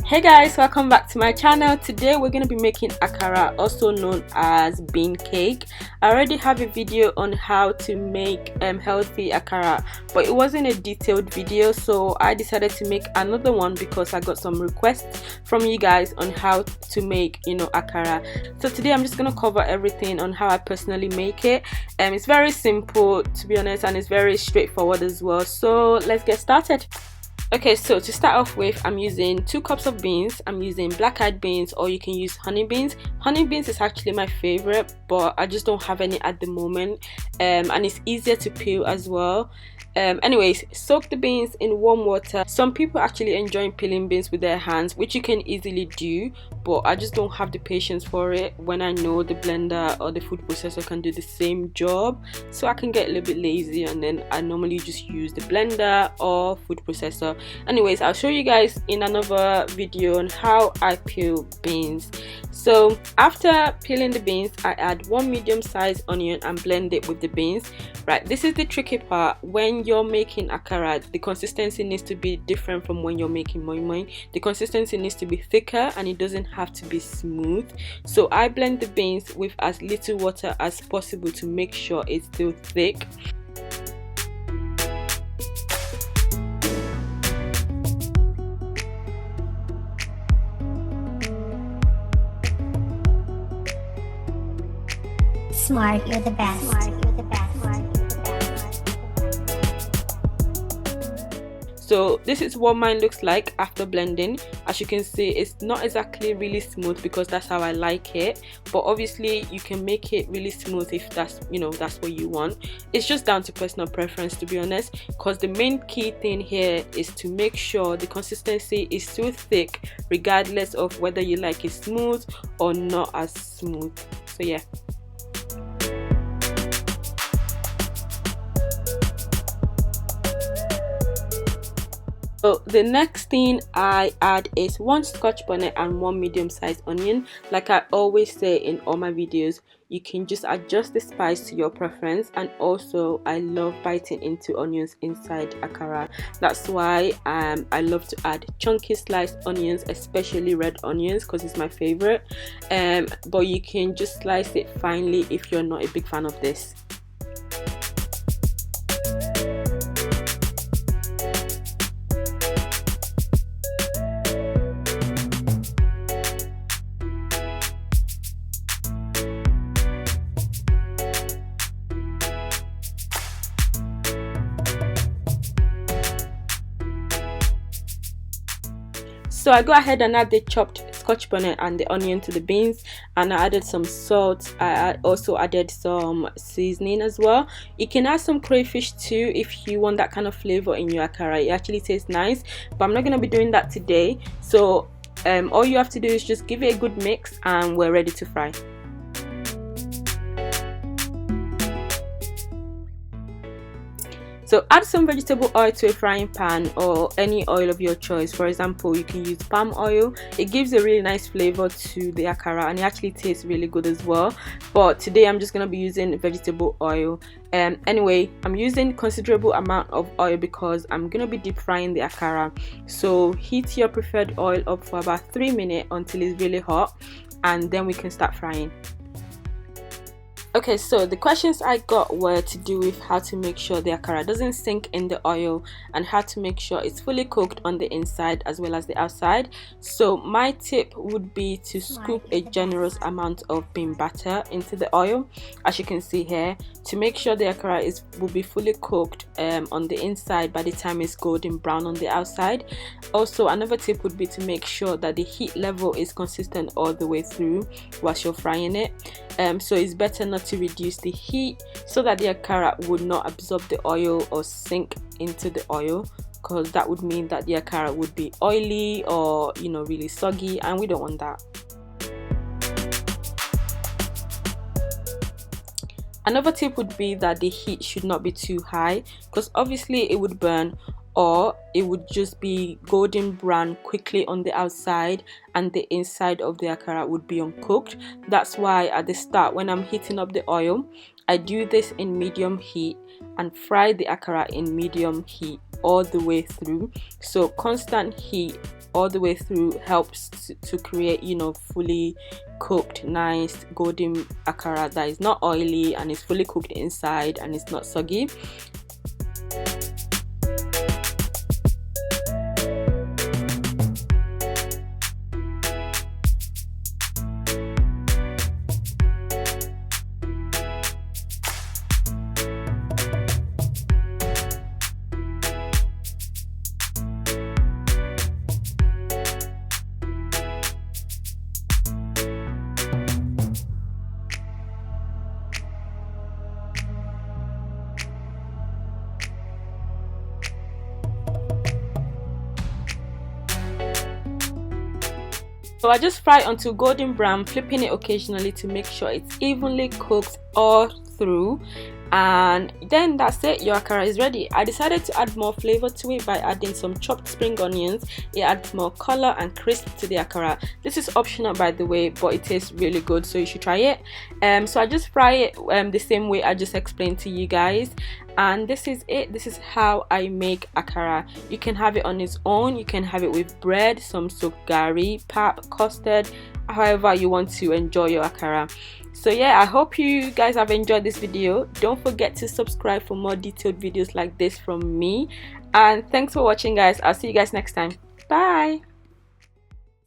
Hey guys, welcome back to my channel. Today we're going to be making akara, also known as bean cake. I already have a video on how to make healthy akara, but it wasn't a detailed video, so I decided to make another one because I got some requests from you guys on how to make akara. So today I'm just going to cover everything on how I personally make it. It's very simple, to be honest, and it's very straightforward as well. So let's get started. Okay, so to start off with, I'm using 2 cups of beans. I'm using black-eyed beans, or you can use honey beans. Honey beans is actually my favorite, but I just don't have any at the moment, and it's easier to peel as well. Anyways, soak the beans in warm water. Some people actually enjoy peeling beans with their hands, which you can easily do, but I just don't have the patience for it when I know the blender or the food processor can do the same job. So I can get a little bit lazy, and then I normally just use the blender or food processor. Anyways, I'll show you guys in another video on how I peel beans. So after peeling the beans, I add 1 medium-sized onion and blend it with the beans. Right, this is the tricky part. When you're making akara, the consistency needs to be different from when you're making moi moi. The consistency needs to be thicker, and it doesn't have to be smooth. So I blend the beans with as little water as possible to make sure it's still thick. Smart, you're the best. Smart, you're the best. So this is what mine looks like after blending. As you can see, it's not exactly really smooth because that's how I like it, but obviously you can make it really smooth if that's that's what you want. It's just down to personal preference, to be honest, because the main key thing here is to make sure the consistency is still thick regardless of whether you like it smooth or not as smooth. So yeah. So the next thing I add is 1 scotch bonnet and 1 medium-sized onion. Like I always say in all my videos, you can just adjust the spice to your preference, and also I love biting into onions inside akara. That's why I love to add chunky sliced onions, especially red onions, because it's my favorite. But you can just slice it finely if you're not a big fan of this. So I go ahead and add the chopped scotch bonnet and the onion to the beans, and I added some salt. I also added some seasoning as well. You can add some crayfish too if you want that kind of flavor in your akara. It actually tastes nice, but I'm not going to be doing that today. So all you have to do is just give it a good mix, and we're ready to fry. So add some vegetable oil to a frying pan or any oil of your choice. For example, you can use palm oil. It gives a really nice flavor to the akara, and it actually tastes really good as well. But today I'm just going to be using vegetable oil. Anyway, I'm using considerable amount of oil because I'm going to be deep frying the akara. So heat your preferred oil up for about 3 minutes until it's really hot, and then we can start frying. Okay, so the questions I got were to do with how to make sure the akara doesn't sink in the oil, and how to make sure it's fully cooked on the inside as well as the outside. So my tip would be to scoop a generous amount of bean batter into the oil, as you can see here, to make sure the akara will be fully cooked on the inside by the time it's golden brown on the outside. Also, another tip would be to make sure that the heat level is consistent all the way through whilst you're frying it. So it's better not to reduce the heat so that the akara would not absorb the oil or sink into the oil, because that would mean that the akara would be oily or really soggy, and we don't want that. Another tip would be that the heat should not be too high, because obviously it would burn, or it would just be golden brown quickly on the outside and the inside of the akara would be uncooked. That's why at the start, when I'm heating up the oil, I do this in medium heat, and fry the akara in medium heat all the way through. So constant heat all the way through helps to create, you know, fully cooked nice golden akara that is not oily and is fully cooked inside and it's not soggy. So I just fry until golden brown, flipping it occasionally to make sure it's evenly cooked all through, and then that's it, your akara is ready. I decided to add more flavor to it by adding some chopped spring onions. It adds more color and crisp to the akara. This is optional, by the way, but it tastes really good, so you should try it. So I just fry it the same way I just explained to you guys, and this is it. This is how I make akara. You can have it on its own, you can have it with bread, some sukari, pap, custard, however you want to enjoy your akara. So yeah, I hope you guys have enjoyed this video. Don't forget to subscribe for more detailed videos like this from me, and thanks for watching, guys. I'll see you guys next time. Bye.